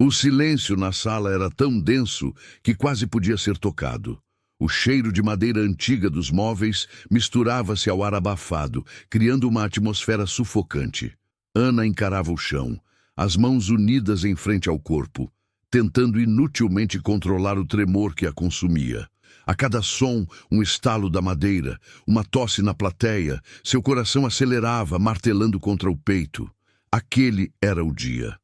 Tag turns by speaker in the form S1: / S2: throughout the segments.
S1: O silêncio na sala era tão denso que quase podia ser tocado. O cheiro de madeira antiga dos móveis misturava-se ao ar abafado, criando uma atmosfera sufocante. Ana encarava o chão, as mãos unidas em frente ao corpo, tentando inutilmente controlar o tremor que a consumia. A cada som, um estalo da madeira, uma tosse na plateia, seu coração acelerava, martelando contra o peito. Aquele era o dia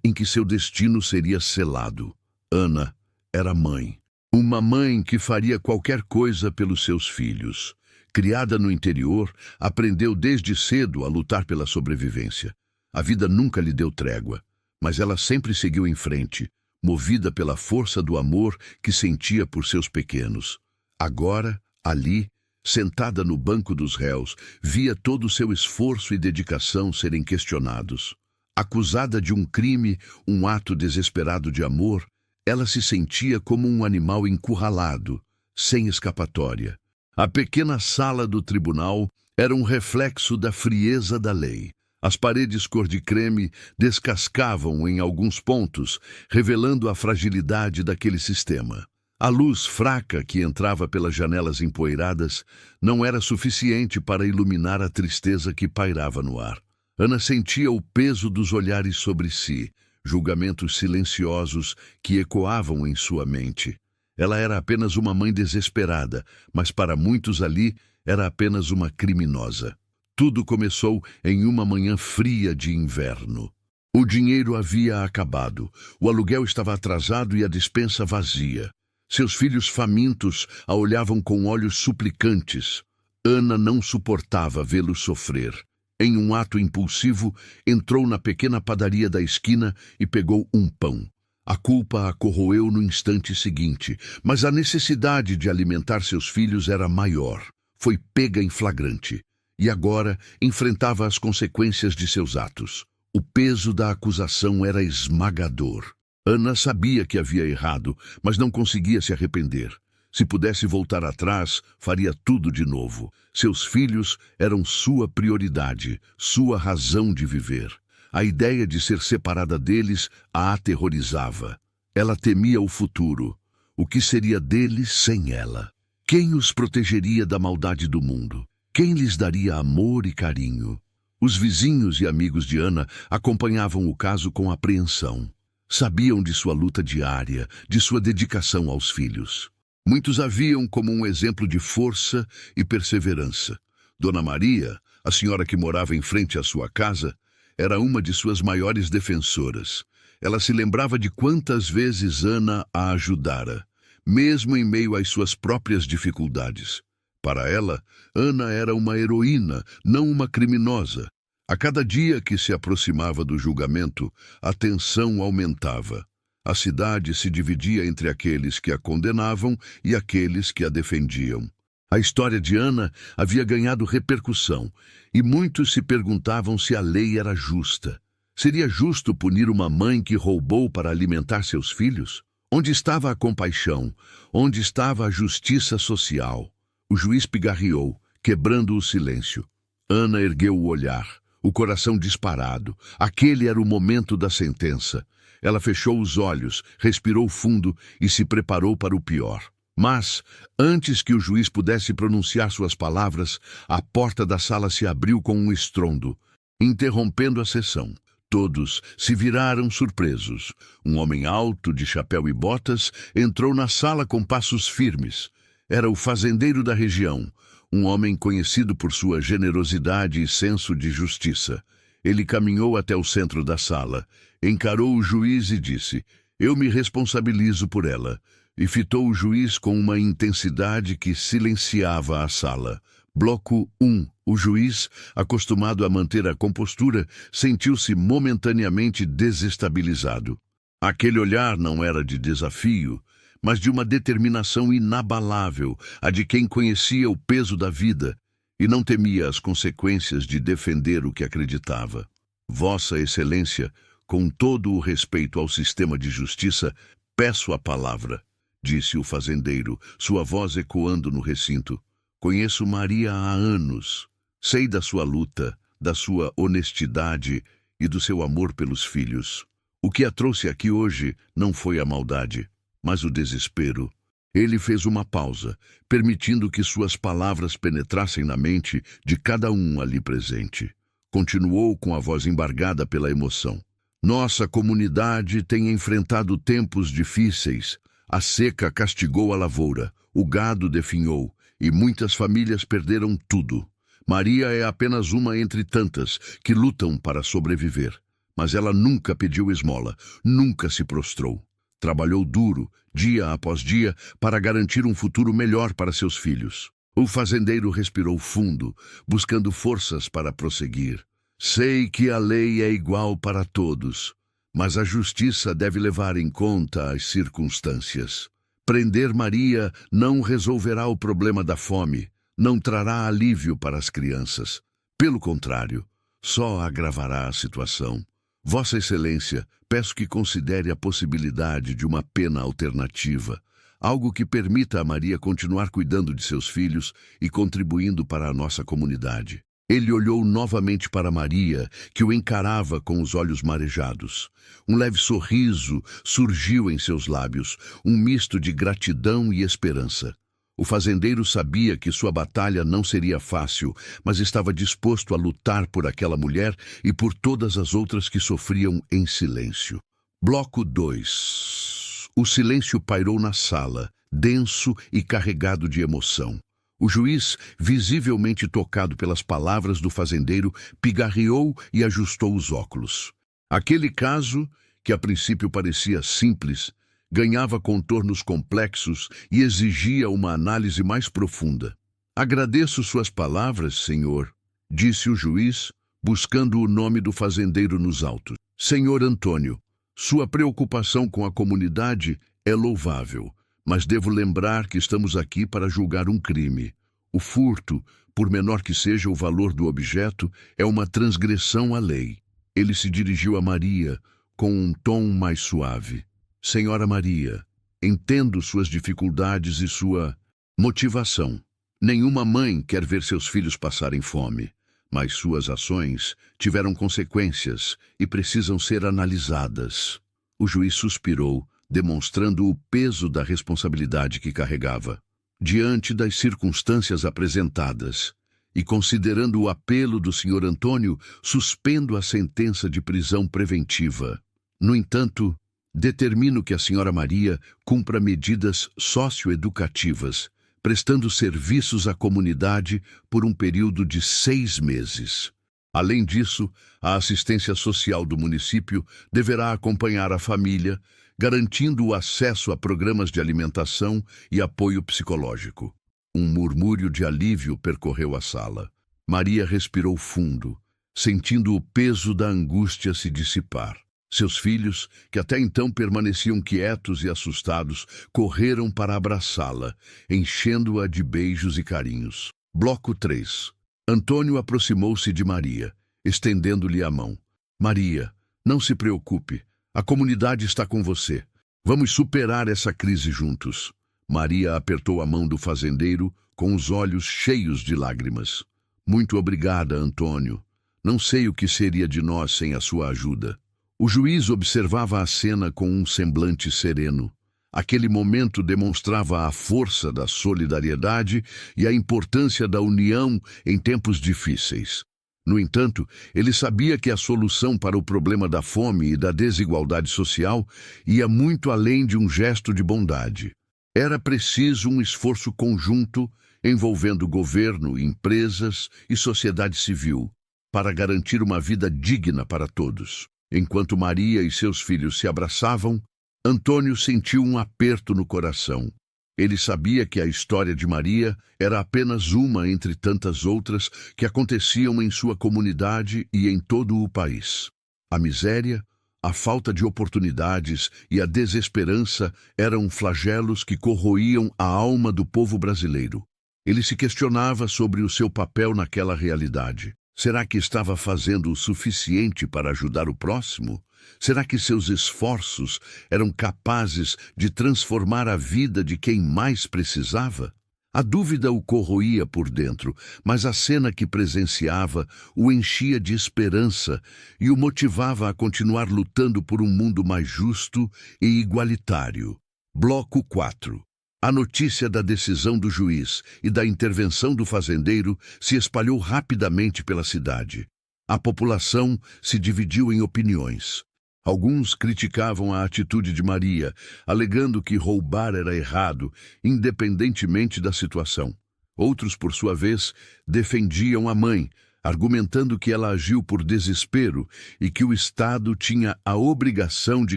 S1: em que seu destino seria selado. Ana era mãe. Uma mãe que faria qualquer coisa pelos seus filhos. Criada no interior, aprendeu desde cedo a lutar pela sobrevivência. A vida nunca lhe deu trégua, mas ela sempre seguiu em frente, movida pela força do amor que sentia por seus pequenos. Agora, ali, sentada no banco dos réus, via todo o seu esforço e dedicação serem questionados. Acusada de um crime, um ato desesperado de amor, ela se sentia como um animal encurralado, sem escapatória. A pequena sala do tribunal era um reflexo da frieza da lei. As paredes cor de creme descascavam em alguns pontos, revelando a fragilidade daquele sistema. A luz fraca que entrava pelas janelas empoeiradas não era suficiente para iluminar a tristeza que pairava no ar. Ana sentia o peso dos olhares sobre si, julgamentos silenciosos que ecoavam em sua mente. Ela era apenas uma mãe desesperada, mas para muitos ali era apenas uma criminosa. Tudo começou em uma manhã fria de inverno. O dinheiro havia acabado, o aluguel estava atrasado e a despensa vazia. Seus filhos famintos a olhavam com olhos suplicantes. Ana não suportava vê-los sofrer. Em um ato impulsivo, entrou na pequena padaria da esquina e pegou um pão. A culpa a corroeu no instante seguinte, mas a necessidade de alimentar seus filhos era maior. Foi pega em flagrante. E agora enfrentava as consequências de seus atos. O peso da acusação era esmagador. Ana sabia que havia errado, mas não conseguia se arrepender. Se pudesse voltar atrás, faria tudo de novo. Seus filhos eram sua prioridade, sua razão de viver. A ideia de ser separada deles a aterrorizava. Ela temia o futuro. O que seria deles sem ela? Quem os protegeria da maldade do mundo? Quem lhes daria amor e carinho? Os vizinhos e amigos de Ana acompanhavam o caso com apreensão. Sabiam de sua luta diária, de sua dedicação aos filhos. Muitos a viam como um exemplo de força e perseverança. Dona Maria, a senhora que morava em frente à sua casa, era uma de suas maiores defensoras. Ela se lembrava de quantas vezes Ana a ajudara, mesmo em meio às suas próprias dificuldades. Para ela, Ana era uma heroína, não uma criminosa. A cada dia que se aproximava do julgamento, a tensão aumentava. A cidade se dividia entre aqueles que a condenavam e aqueles que a defendiam. A história de Ana havia ganhado repercussão, e muitos se perguntavam se a lei era justa. Seria justo punir uma mãe que roubou para alimentar seus filhos? Onde estava a compaixão? Onde estava a justiça social? O juiz pigarreou, quebrando o silêncio. Ana ergueu o olhar, o coração disparado. Aquele era o momento da sentença. Ela fechou os olhos, respirou fundo e se preparou para o pior. Mas, antes que o juiz pudesse pronunciar suas palavras, a porta da sala se abriu com um estrondo, interrompendo a sessão. Todos se viraram surpresos. Um homem alto, de chapéu e botas, entrou na sala com passos firmes. Era o fazendeiro da região, um homem conhecido por sua generosidade e senso de justiça. Ele caminhou até o centro da sala, encarou o juiz e disse: "Eu me responsabilizo por ela", e fitou o juiz com uma intensidade que silenciava a sala. Bloco 1. O juiz, acostumado a manter a compostura, sentiu-se momentaneamente desestabilizado. Aquele olhar não era de desafio, mas de uma determinação inabalável, a de quem conhecia o peso da vida e não temia as consequências de defender o que acreditava. "Vossa Excelência, com todo o respeito ao sistema de justiça, peço a palavra", disse o fazendeiro, sua voz ecoando no recinto. "Conheço Maria há anos. Sei da sua luta, da sua honestidade e do seu amor pelos filhos." O que a trouxe aqui hoje não foi a maldade, mas o desespero. Ele fez uma pausa, permitindo que suas palavras penetrassem na mente de cada um ali presente. Continuou com a voz embargada pela emoção. Nossa comunidade tem enfrentado tempos difíceis. A seca castigou a lavoura, o gado definhou e muitas famílias perderam tudo. Maria é apenas uma entre tantas que lutam para sobreviver. Mas ela nunca pediu esmola, nunca se prostrou. Trabalhou duro, dia após dia, para garantir um futuro melhor para seus filhos. O fazendeiro respirou fundo, buscando forças para prosseguir. Sei que a lei é igual para todos, mas a justiça deve levar em conta as circunstâncias. Prender Maria não resolverá o problema da fome, não trará alívio para as crianças. Pelo contrário, só agravará a situação. Vossa Excelência, peço que considere a possibilidade de uma pena alternativa, algo que permita a Maria continuar cuidando de seus filhos e contribuindo para a nossa comunidade. Ele olhou novamente para Maria, que o encarava com os olhos marejados. Um leve sorriso surgiu em seus lábios, um misto de gratidão e esperança. O fazendeiro sabia que sua batalha não seria fácil, mas estava disposto a lutar por aquela mulher e por todas as outras que sofriam em silêncio. Bloco 2. O silêncio pairou na sala, denso e carregado de emoção. O juiz, visivelmente tocado pelas palavras do fazendeiro, pigarreou e ajustou os óculos. Aquele caso, que a princípio parecia simples, ganhava contornos complexos e exigia uma análise mais profunda. Agradeço suas palavras, senhor, disse o juiz, buscando o nome do fazendeiro nos autos. Senhor Antônio, sua preocupação com a comunidade é louvável, mas devo lembrar que estamos aqui para julgar um crime. O furto, por menor que seja o valor do objeto, é uma transgressão à lei. Ele se dirigiu a Maria com um tom mais suave. Senhora Maria, entendo suas dificuldades e sua motivação. Nenhuma mãe quer ver seus filhos passarem fome, mas suas ações tiveram consequências e precisam ser analisadas. O juiz suspirou, demonstrando o peso da responsabilidade que carregava. Diante das circunstâncias apresentadas e considerando o apelo do Sr. Antônio, suspendo a sentença de prisão preventiva. No entanto, determino que a Sra. Maria cumpra medidas socioeducativas, prestando serviços à comunidade por um período de 6 meses. Além disso, a assistência social do município deverá acompanhar a família, garantindo o acesso a programas de alimentação e apoio psicológico. Um murmúrio de alívio percorreu a sala. Maria respirou fundo, sentindo o peso da angústia se dissipar. Seus filhos, que até então permaneciam quietos e assustados, correram para abraçá-la, enchendo-a de beijos e carinhos. Bloco 3. Antônio aproximou-se de Maria, estendendo-lhe a mão. Maria, não se preocupe, a comunidade está com você. Vamos superar essa crise juntos. Maria apertou a mão do fazendeiro com os olhos cheios de lágrimas. Muito obrigada, Antônio. Não sei o que seria de nós sem a sua ajuda. O juiz observava a cena com um semblante sereno. Aquele momento demonstrava a força da solidariedade e a importância da união em tempos difíceis. No entanto, ele sabia que a solução para o problema da fome e da desigualdade social ia muito além de um gesto de bondade. Era preciso um esforço conjunto envolvendo governo, empresas e sociedade civil para garantir uma vida digna para todos. Enquanto Maria e seus filhos se abraçavam, Antônio sentiu um aperto no coração. Ele sabia que a história de Maria era apenas uma entre tantas outras que aconteciam em sua comunidade e em todo o país. A miséria, a falta de oportunidades e a desesperança eram flagelos que corroíam a alma do povo brasileiro. Ele se questionava sobre o seu papel naquela realidade. Será que estava fazendo o suficiente para ajudar o próximo? Será que seus esforços eram capazes de transformar a vida de quem mais precisava? A dúvida o corroía por dentro, mas a cena que presenciava o enchia de esperança e o motivava a continuar lutando por um mundo mais justo e igualitário. Bloco 4. A notícia da decisão do juiz e da intervenção do fazendeiro se espalhou rapidamente pela cidade. A população se dividiu em opiniões. Alguns criticavam a atitude de Maria, alegando que roubar era errado, independentemente da situação. Outros, por sua vez, defendiam a mãe, argumentando que ela agiu por desespero e que o Estado tinha a obrigação de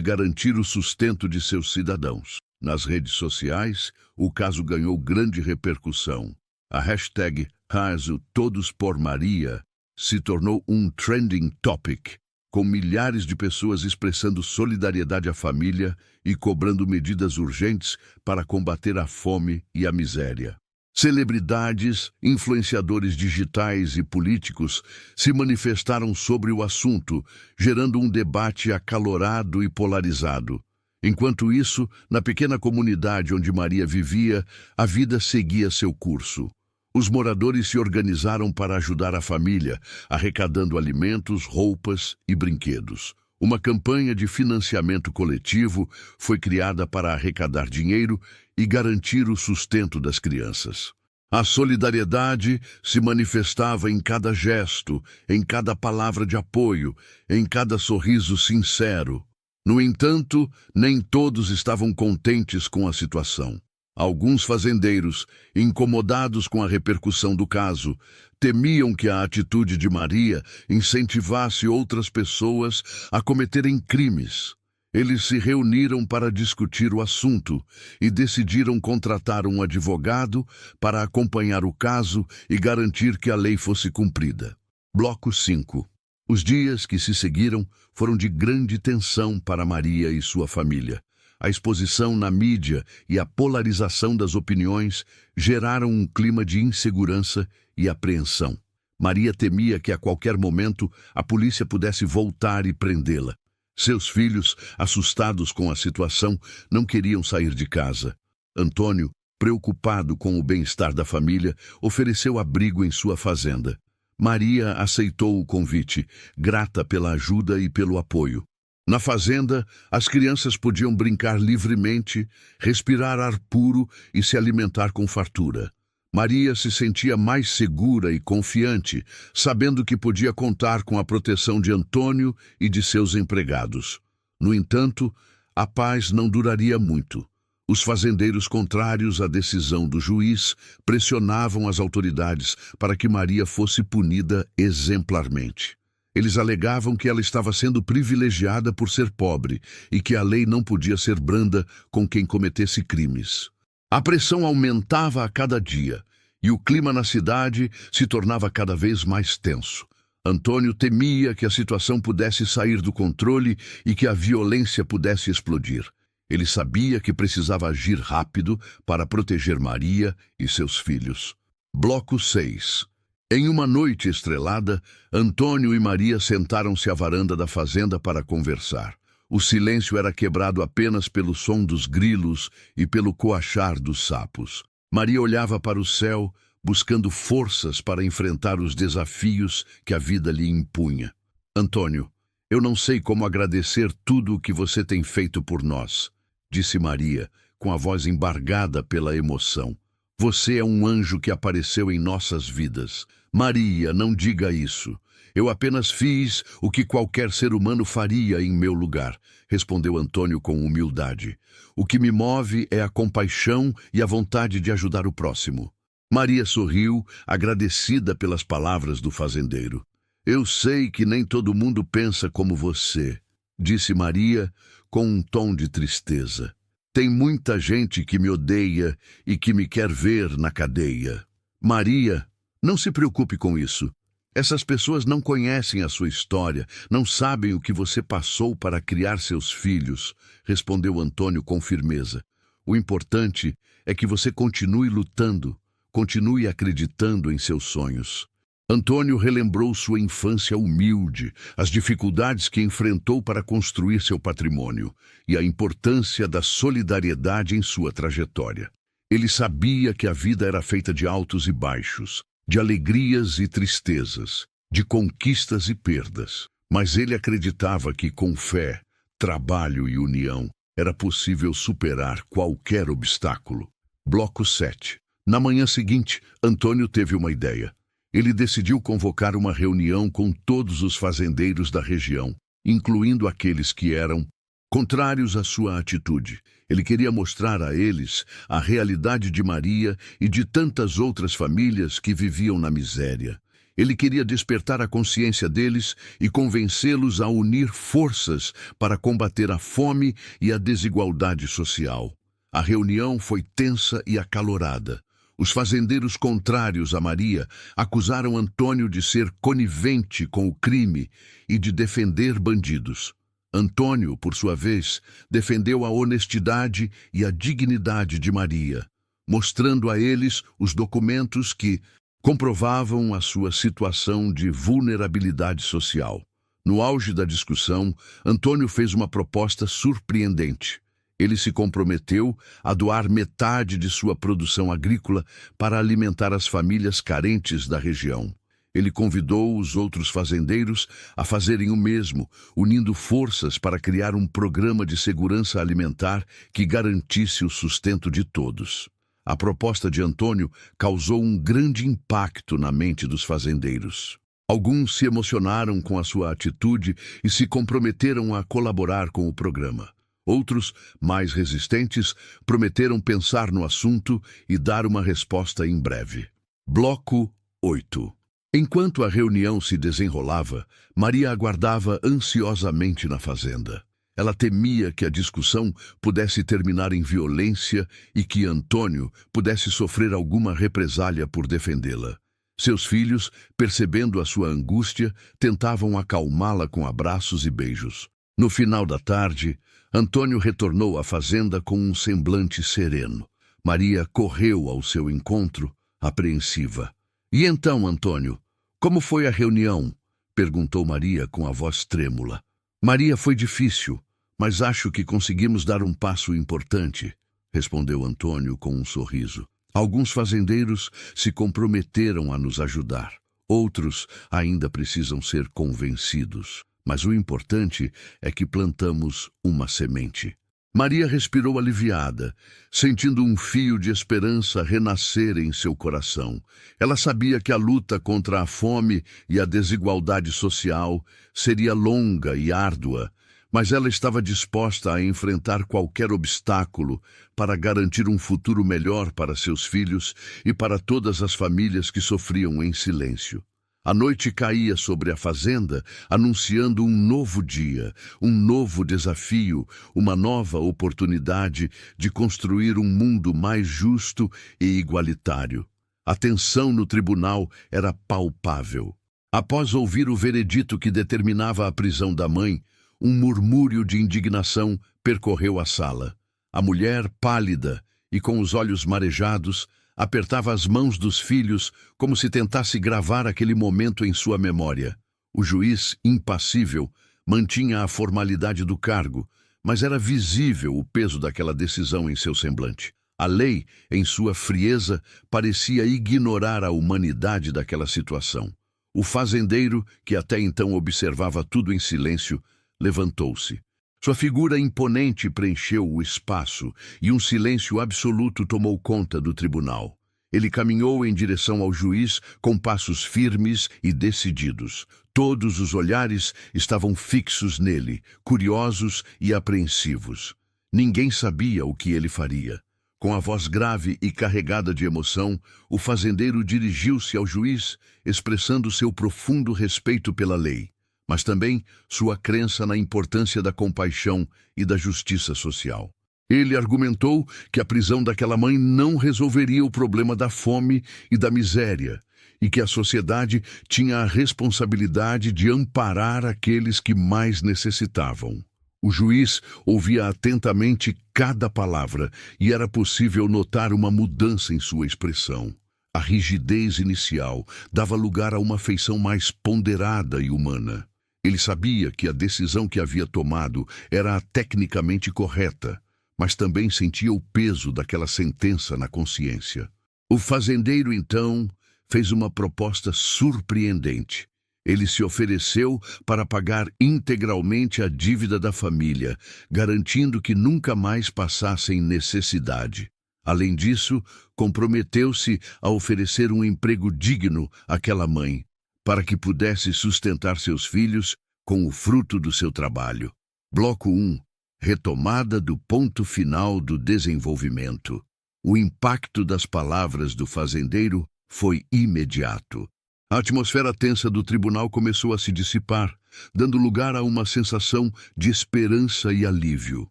S1: garantir o sustento de seus cidadãos. Nas redes sociais, o caso ganhou grande repercussão. A hashtag Caso Todos por Maria se tornou um trending topic, com milhares de pessoas expressando solidariedade à família e cobrando medidas urgentes para combater a fome e a miséria. Celebridades, influenciadores digitais e políticos se manifestaram sobre o assunto, gerando um debate acalorado e polarizado. Enquanto isso, na pequena comunidade onde Maria vivia, a vida seguia seu curso. Os moradores se organizaram para ajudar a família, arrecadando alimentos, roupas e brinquedos. Uma campanha de financiamento coletivo foi criada para arrecadar dinheiro e garantir o sustento das crianças. A solidariedade se manifestava em cada gesto, em cada palavra de apoio, em cada sorriso sincero. No entanto, nem todos estavam contentes com a situação. Alguns fazendeiros, incomodados com a repercussão do caso, temiam que a atitude de Maria incentivasse outras pessoas a cometerem crimes. Eles se reuniram para discutir o assunto e decidiram contratar um advogado para acompanhar o caso e garantir que a lei fosse cumprida. Bloco 5. Os dias que se seguiram foram de grande tensão para Maria e sua família. A exposição na mídia e a polarização das opiniões geraram um clima de insegurança e apreensão. Maria temia que a qualquer momento a polícia pudesse voltar e prendê-la. Seus filhos, assustados com a situação, não queriam sair de casa. Antônio, preocupado com o bem-estar da família, ofereceu abrigo em sua fazenda. Maria aceitou o convite, grata pela ajuda e pelo apoio. Na fazenda, as crianças podiam brincar livremente, respirar ar puro e se alimentar com fartura. Maria se sentia mais segura e confiante, sabendo que podia contar com a proteção de Antônio e de seus empregados. No entanto, a paz não duraria muito. Os fazendeiros contrários à decisão do juiz pressionavam as autoridades para que Maria fosse punida exemplarmente. Eles alegavam que ela estava sendo privilegiada por ser pobre e que a lei não podia ser branda com quem cometesse crimes. A pressão aumentava a cada dia e o clima na cidade se tornava cada vez mais tenso. Antônio temia que a situação pudesse sair do controle e que a violência pudesse explodir. Ele sabia que precisava agir rápido para proteger Maria e seus filhos. Bloco 6. Em uma noite estrelada, Antônio e Maria sentaram-se à varanda da fazenda para conversar. O silêncio era quebrado apenas pelo som dos grilos e pelo coachar dos sapos. Maria olhava para o céu, buscando forças para enfrentar os desafios que a vida lhe impunha. Antônio, eu não sei como agradecer tudo o que você tem feito por nós, disse Maria, com a voz embargada pela emoção. Você é um anjo que apareceu em nossas vidas. Maria, não diga isso. Eu apenas fiz o que qualquer ser humano faria em meu lugar, respondeu Antônio com humildade. O que me move é a compaixão e a vontade de ajudar o próximo. Maria sorriu, agradecida pelas palavras do fazendeiro. Eu sei que nem todo mundo pensa como você, disse Maria com um tom de tristeza. Tem muita gente que me odeia e que me quer ver na cadeia. Maria, não se preocupe com isso. Essas pessoas não conhecem a sua história, não sabem o que você passou para criar seus filhos, respondeu Antônio com firmeza. O importante é que você continue lutando, continue acreditando em seus sonhos. Antônio relembrou sua infância humilde, as dificuldades que enfrentou para construir seu patrimônio e a importância da solidariedade em sua trajetória. Ele sabia que a vida era feita de altos e baixos, de alegrias e tristezas, de conquistas e perdas. Mas ele acreditava que, com fé, trabalho e união, era possível superar qualquer obstáculo. Bloco 7. Na manhã seguinte, Antônio teve uma ideia. Ele decidiu convocar uma reunião com todos os fazendeiros da região, incluindo aqueles que eram contrários à sua atitude. Ele queria mostrar a eles a realidade de Maria e de tantas outras famílias que viviam na miséria. Ele queria despertar a consciência deles e convencê-los a unir forças para combater a fome e a desigualdade social. A reunião foi tensa e acalorada. Os fazendeiros contrários a Maria acusaram Antônio de ser conivente com o crime e de defender bandidos. Antônio, por sua vez, defendeu a honestidade e a dignidade de Maria, mostrando a eles os documentos que comprovavam a sua situação de vulnerabilidade social. No auge da discussão, Antônio fez uma proposta surpreendente. Ele se comprometeu a doar metade de sua produção agrícola para alimentar as famílias carentes da região. Ele convidou os outros fazendeiros a fazerem o mesmo, unindo forças para criar um programa de segurança alimentar que garantisse o sustento de todos. A proposta de Antônio causou um grande impacto na mente dos fazendeiros. Alguns se emocionaram com a sua atitude e se comprometeram a colaborar com o programa. Outros, mais resistentes, prometeram pensar no assunto e dar uma resposta em breve. Bloco 8. Enquanto a reunião se desenrolava, Maria aguardava ansiosamente na fazenda. Ela temia que a discussão pudesse terminar em violência e que Antônio pudesse sofrer alguma represália por defendê-la. Seus filhos, percebendo a sua angústia, tentavam acalmá-la com abraços e beijos. No final da tarde, Antônio retornou à fazenda com um semblante sereno. Maria correu ao seu encontro, apreensiva. "E então, Antônio, como foi a reunião?" perguntou Maria com a voz trêmula. "Maria, foi difícil, mas acho que conseguimos dar um passo importante", respondeu Antônio com um sorriso. "Alguns fazendeiros se comprometeram a nos ajudar. Outros ainda precisam ser convencidos. Mas o importante é que plantamos uma semente." Maria respirou aliviada, sentindo um fio de esperança renascer em seu coração. Ela sabia que a luta contra a fome e a desigualdade social seria longa e árdua, mas ela estava disposta a enfrentar qualquer obstáculo para garantir um futuro melhor para seus filhos e para todas as famílias que sofriam em silêncio. A noite caía sobre a fazenda, anunciando um novo dia, um novo desafio, uma nova oportunidade de construir um mundo mais justo e igualitário. A tensão no tribunal era palpável. Após ouvir o veredito que determinava a prisão da mãe, um murmúrio de indignação percorreu a sala. A mulher, pálida e com os olhos marejados, apertava as mãos dos filhos como se tentasse gravar aquele momento em sua memória. O juiz, impassível, mantinha a formalidade do cargo, mas era visível o peso daquela decisão em seu semblante. A lei, em sua frieza, parecia ignorar a humanidade daquela situação. O fazendeiro, que até então observava tudo em silêncio, levantou-se. Sua figura imponente preencheu o espaço e um silêncio absoluto tomou conta do tribunal. Ele caminhou em direção ao juiz com passos firmes e decididos. Todos os olhares estavam fixos nele, curiosos e apreensivos. Ninguém sabia o que ele faria. Com a voz grave e carregada de emoção, o fazendeiro dirigiu-se ao juiz, expressando seu profundo respeito pela lei, mas também sua crença na importância da compaixão e da justiça social. Ele argumentou que a prisão daquela mãe não resolveria o problema da fome e da miséria, e que a sociedade tinha a responsabilidade de amparar aqueles que mais necessitavam. O juiz ouvia atentamente cada palavra e era possível notar uma mudança em sua expressão. A rigidez inicial dava lugar a uma feição mais ponderada e humana. Ele sabia que a decisão que havia tomado era a tecnicamente correta, mas também sentia o peso daquela sentença na consciência. O fazendeiro, então, fez uma proposta surpreendente. Ele se ofereceu para pagar integralmente a dívida da família, garantindo que nunca mais passassem necessidade. Além disso, comprometeu-se a oferecer um emprego digno àquela mãe, para que pudesse sustentar seus filhos com o fruto do seu trabalho. Bloco 1. Retomada do ponto final do desenvolvimento. O impacto das palavras do fazendeiro foi imediato. A atmosfera tensa do tribunal começou a se dissipar, dando lugar a uma sensação de esperança e alívio.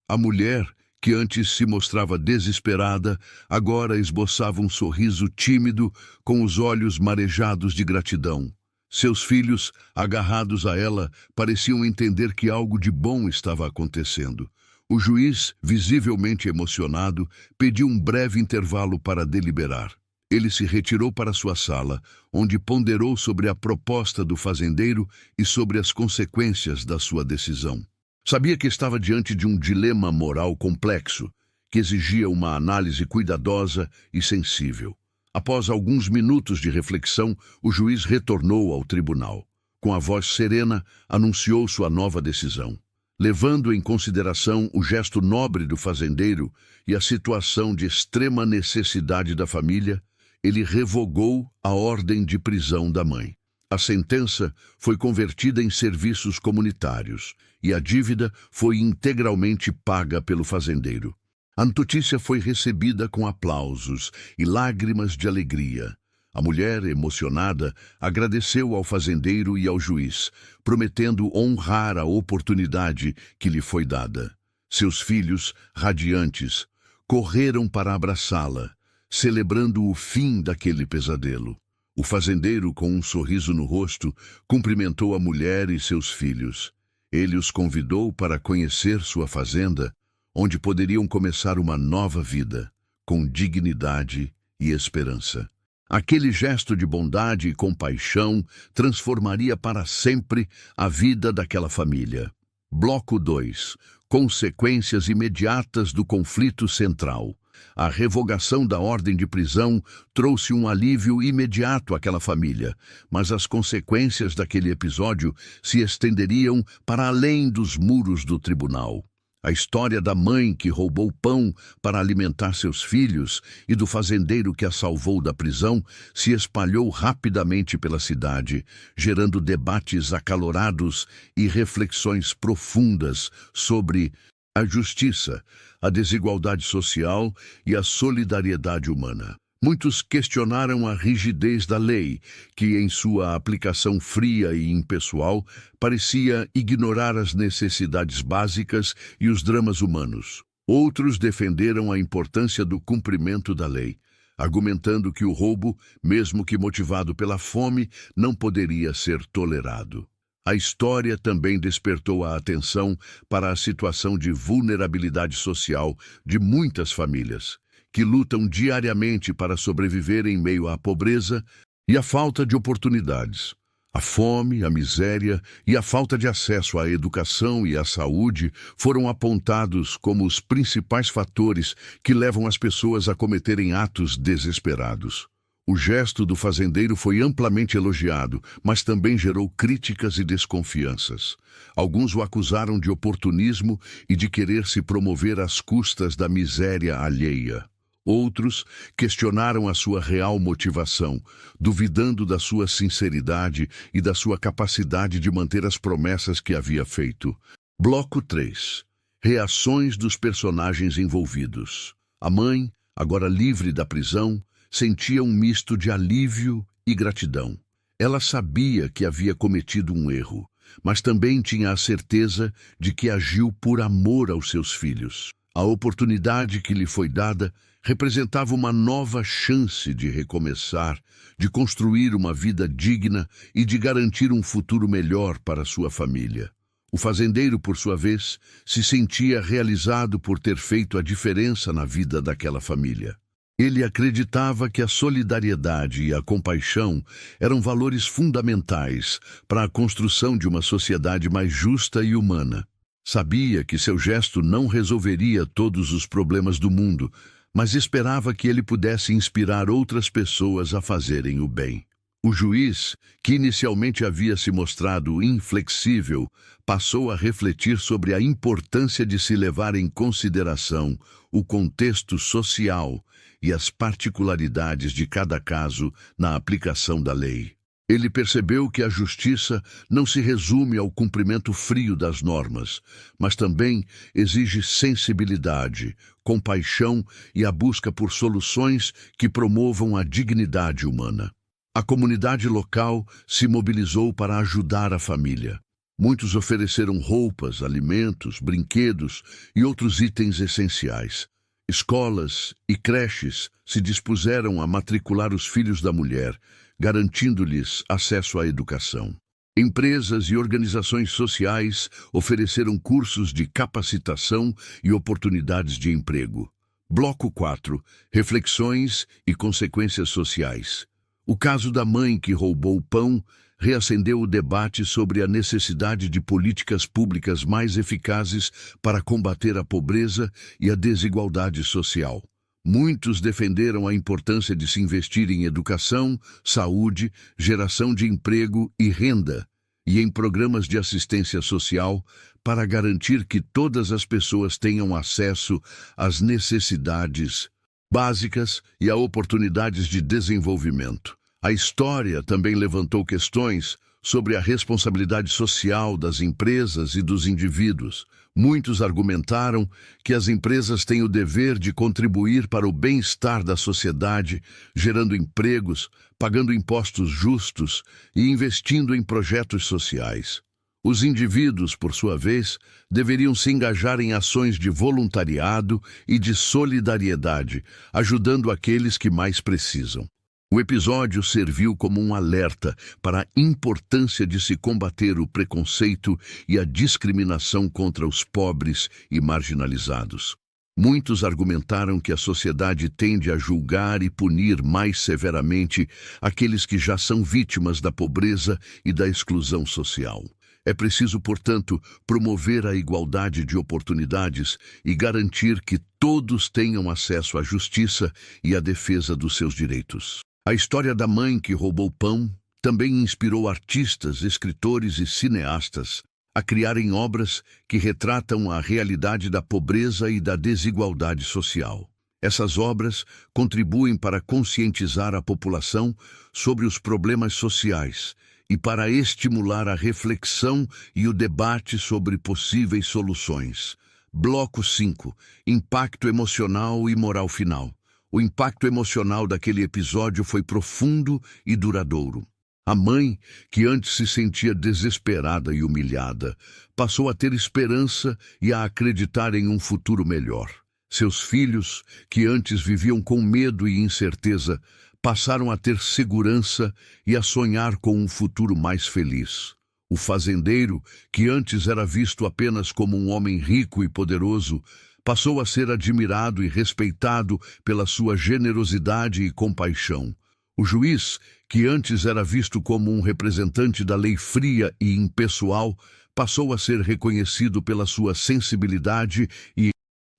S1: A mulher, que antes se mostrava desesperada, agora esboçava um sorriso tímido, com os olhos marejados de gratidão. Seus filhos, agarrados a ela, pareciam entender que algo de bom estava acontecendo. O juiz, visivelmente emocionado, pediu um breve intervalo para deliberar. Ele se retirou para sua sala, onde ponderou sobre a proposta do fazendeiro e sobre as consequências da sua decisão. Sabia que estava diante de um dilema moral complexo, que exigia uma análise cuidadosa e sensível. Após alguns minutos de reflexão, o juiz retornou ao tribunal. Com a voz serena, anunciou sua nova decisão. Levando em consideração o gesto nobre do fazendeiro e a situação de extrema necessidade da família, ele revogou a ordem de prisão da mãe. A sentença foi convertida em serviços comunitários e a dívida foi integralmente paga pelo fazendeiro. A notícia foi recebida com aplausos e lágrimas de alegria. A mulher, emocionada, agradeceu ao fazendeiro e ao juiz, prometendo honrar a oportunidade que lhe foi dada. Seus filhos, radiantes, correram para abraçá-la, celebrando o fim daquele pesadelo. O fazendeiro, com um sorriso no rosto, cumprimentou a mulher e seus filhos. Ele os convidou para conhecer sua fazenda, onde poderiam começar uma nova vida, com dignidade e esperança. Aquele gesto de bondade e compaixão transformaria para sempre a vida daquela família. Bloco 2. Consequências imediatas do conflito central. A revogação da ordem de prisão trouxe um alívio imediato àquela família, mas as consequências daquele episódio se estenderiam para além dos muros do tribunal. A história da mãe que roubou pão para alimentar seus filhos e do fazendeiro que a salvou da prisão se espalhou rapidamente pela cidade, gerando debates acalorados e reflexões profundas sobre a justiça, a desigualdade social e a solidariedade humana. Muitos questionaram a rigidez da lei, que em sua aplicação fria e impessoal parecia ignorar as necessidades básicas e os dramas humanos. Outros defenderam a importância do cumprimento da lei, argumentando que o roubo, mesmo que motivado pela fome, não poderia ser tolerado. A história também despertou a atenção para a situação de vulnerabilidade social de muitas famílias, que lutam diariamente para sobreviver em meio à pobreza e à falta de oportunidades. A fome, a miséria e a falta de acesso à educação e à saúde foram apontados como os principais fatores que levam as pessoas a cometerem atos desesperados. O gesto do fazendeiro foi amplamente elogiado, mas também gerou críticas e desconfianças. Alguns o acusaram de oportunismo e de querer se promover às custas da miséria alheia. Outros questionaram a sua real motivação, duvidando da sua sinceridade e da sua capacidade de manter as promessas que havia feito. Bloco 3. Reações dos personagens envolvidos. A mãe, agora livre da prisão, sentia um misto de alívio e gratidão. Ela sabia que havia cometido um erro, mas também tinha a certeza de que agiu por amor aos seus filhos. A oportunidade que lhe foi dada representava uma nova chance de recomeçar, de construir uma vida digna e de garantir um futuro melhor para sua família. O fazendeiro, por sua vez, se sentia realizado por ter feito a diferença na vida daquela família. Ele acreditava que a solidariedade e a compaixão eram valores fundamentais para a construção de uma sociedade mais justa e humana. Sabia que seu gesto não resolveria todos os problemas do mundo, mas esperava que ele pudesse inspirar outras pessoas a fazerem o bem. O juiz, que inicialmente havia se mostrado inflexível, passou a refletir sobre a importância de se levar em consideração o contexto social e as particularidades de cada caso na aplicação da lei. Ele percebeu que a justiça não se resume ao cumprimento frio das normas, mas também exige sensibilidade, compaixão e a busca por soluções que promovam a dignidade humana. A comunidade local se mobilizou para ajudar a família. Muitos ofereceram roupas, alimentos, brinquedos e outros itens essenciais. Escolas e creches se dispuseram a matricular os filhos da mulher, garantindo-lhes acesso à educação. Empresas e organizações sociais ofereceram cursos de capacitação e oportunidades de emprego. Bloco 4. Reflexões e consequências sociais. O caso da mãe que roubou o pão reacendeu o debate sobre a necessidade de políticas públicas mais eficazes para combater a pobreza e a desigualdade social. Muitos defenderam a importância de se investir em educação, saúde, geração de emprego e renda, e em programas de assistência social para garantir que todas as pessoas tenham acesso às necessidades básicas e a oportunidades de desenvolvimento. A história também levantou questões sobre a responsabilidade social das empresas e dos indivíduos. Muitos argumentaram que as empresas têm o dever de contribuir para o bem-estar da sociedade, gerando empregos, pagando impostos justos e investindo em projetos sociais. Os indivíduos, por sua vez, deveriam se engajar em ações de voluntariado e de solidariedade, ajudando aqueles que mais precisam. O episódio serviu como um alerta para a importância de se combater o preconceito e a discriminação contra os pobres e marginalizados. Muitos argumentaram que a sociedade tende a julgar e punir mais severamente aqueles que já são vítimas da pobreza e da exclusão social. É preciso, portanto, promover a igualdade de oportunidades e garantir que todos tenham acesso à justiça e à defesa dos seus direitos. A história da mãe que roubou pão também inspirou artistas, escritores e cineastas a criarem obras que retratam a realidade da pobreza e da desigualdade social. Essas obras contribuem para conscientizar a população sobre os problemas sociais e para estimular a reflexão e o debate sobre possíveis soluções. Bloco 5. Impacto emocional e moral final. O impacto emocional daquele episódio foi profundo e duradouro. A mãe, que antes se sentia desesperada e humilhada, passou a ter esperança e a acreditar em um futuro melhor. Seus filhos, que antes viviam com medo e incerteza, passaram a ter segurança e a sonhar com um futuro mais feliz. O fazendeiro, que antes era visto apenas como um homem rico e poderoso, passou a ser admirado e respeitado pela sua generosidade e compaixão. O juiz, que antes era visto como um representante da lei fria e impessoal, passou a ser reconhecido pela sua sensibilidade e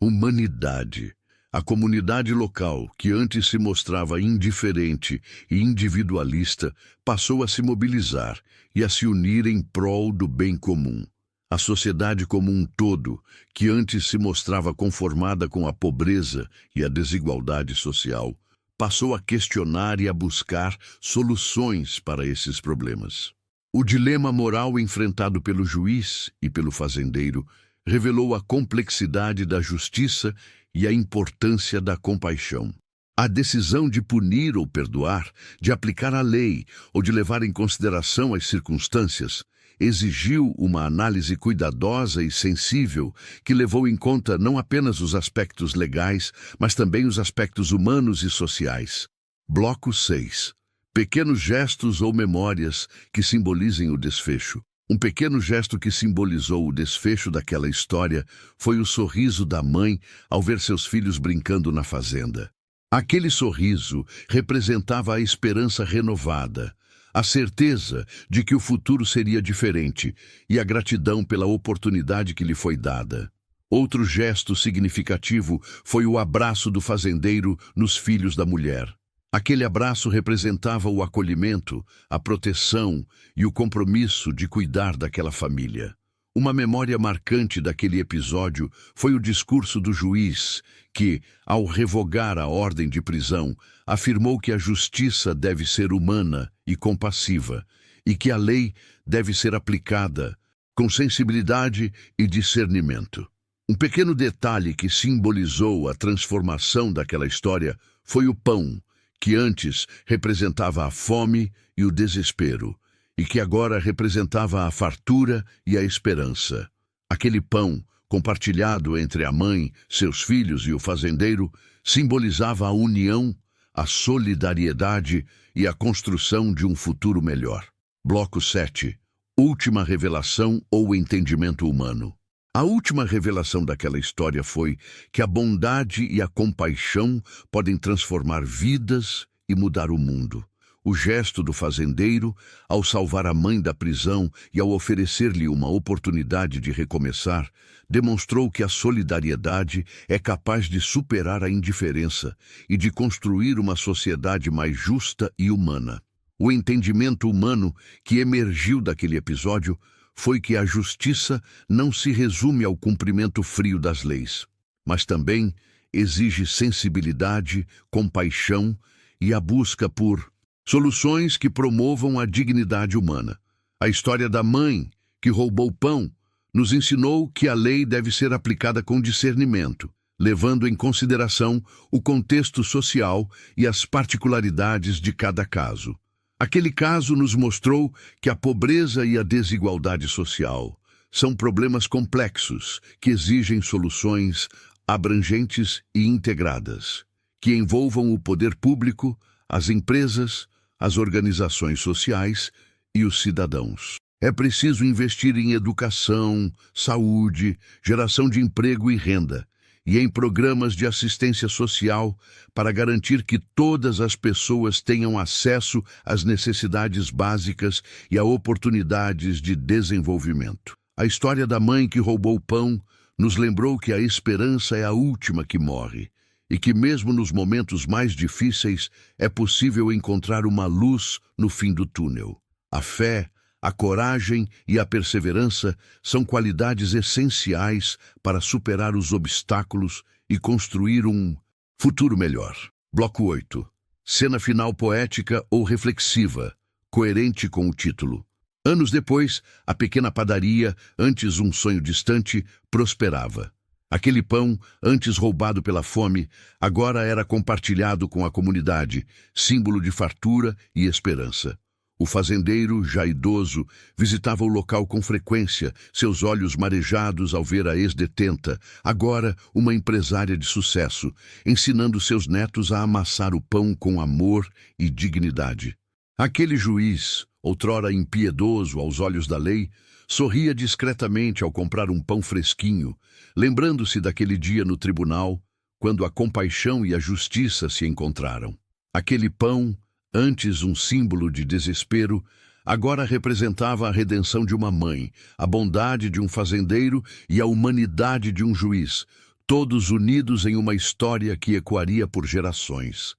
S1: humanidade. A comunidade local, que antes se mostrava indiferente e individualista, passou a se mobilizar e a se unir em prol do bem comum. A sociedade como um todo, que antes se mostrava conformada com a pobreza e a desigualdade social, passou a questionar e a buscar soluções para esses problemas. O dilema moral enfrentado pelo juiz e pelo fazendeiro revelou a complexidade da justiça e a importância da compaixão. A decisão de punir ou perdoar, de aplicar a lei ou de levar em consideração as circunstâncias, exigiu uma análise cuidadosa e sensível que levou em conta não apenas os aspectos legais, mas também os aspectos humanos e sociais. Bloco 6. Pequenos gestos ou memórias que simbolizem o desfecho. Um pequeno gesto que simbolizou o desfecho daquela história foi o sorriso da mãe ao ver seus filhos brincando na fazenda. Aquele sorriso representava a esperança renovada, a certeza de que o futuro seria diferente e a gratidão pela oportunidade que lhe foi dada. Outro gesto significativo foi o abraço do fazendeiro nos filhos da mulher. Aquele abraço representava o acolhimento, a proteção e o compromisso de cuidar daquela família. Uma memória marcante daquele episódio foi o discurso do juiz, que, ao revogar a ordem de prisão, afirmou que a justiça deve ser humana e compassiva, e que a lei deve ser aplicada com sensibilidade e discernimento. Um pequeno detalhe que simbolizou a transformação daquela história foi o pão, que antes representava a fome e o desespero, e que agora representava a fartura e a esperança. Aquele pão, compartilhado entre a mãe, seus filhos e o fazendeiro, simbolizava a união, a solidariedade e a construção de um futuro melhor. Bloco 7. Última revelação ou entendimento humano. A última revelação daquela história foi que a bondade e a compaixão podem transformar vidas e mudar o mundo. O gesto do fazendeiro, ao salvar a mãe da prisão e ao oferecer-lhe uma oportunidade de recomeçar, demonstrou que a solidariedade é capaz de superar a indiferença e de construir uma sociedade mais justa e humana. O entendimento humano que emergiu daquele episódio foi que a justiça não se resume ao cumprimento frio das leis, mas também exige sensibilidade, compaixão e a busca por soluções que promovam a dignidade humana. A história da mãe que roubou pão nos ensinou que a lei deve ser aplicada com discernimento, levando em consideração o contexto social e as particularidades de cada caso. Aquele caso nos mostrou que a pobreza e a desigualdade social são problemas complexos que exigem soluções abrangentes e integradas, que envolvam o poder público, as empresas, as organizações sociais e os cidadãos. É preciso investir em educação, saúde, geração de emprego e renda, e em programas de assistência social para garantir que todas as pessoas tenham acesso às necessidades básicas e a oportunidades de desenvolvimento. A história da mãe que roubou o pão nos lembrou que a esperança é a última que morre, e que mesmo nos momentos mais difíceis é possível encontrar uma luz no fim do túnel. A fé, a coragem e a perseverança são qualidades essenciais para superar os obstáculos e construir um futuro melhor. Bloco 8. Cena final poética ou reflexiva, coerente com o título. Anos depois, a pequena padaria, antes um sonho distante, prosperava. Aquele pão, antes roubado pela fome, agora era compartilhado com a comunidade, símbolo de fartura e esperança. O fazendeiro, já idoso, visitava o local com frequência, seus olhos marejados ao ver a ex-detenta, agora uma empresária de sucesso, ensinando seus netos a amassar o pão com amor e dignidade. Aquele juiz, outrora impiedoso aos olhos da lei, sorria discretamente ao comprar um pão fresquinho, lembrando-se daquele dia no tribunal, quando a compaixão e a justiça se encontraram. Aquele pão, antes um símbolo de desespero, agora representava a redenção de uma mãe, a bondade de um fazendeiro e a humanidade de um juiz, todos unidos em uma história que ecoaria por gerações.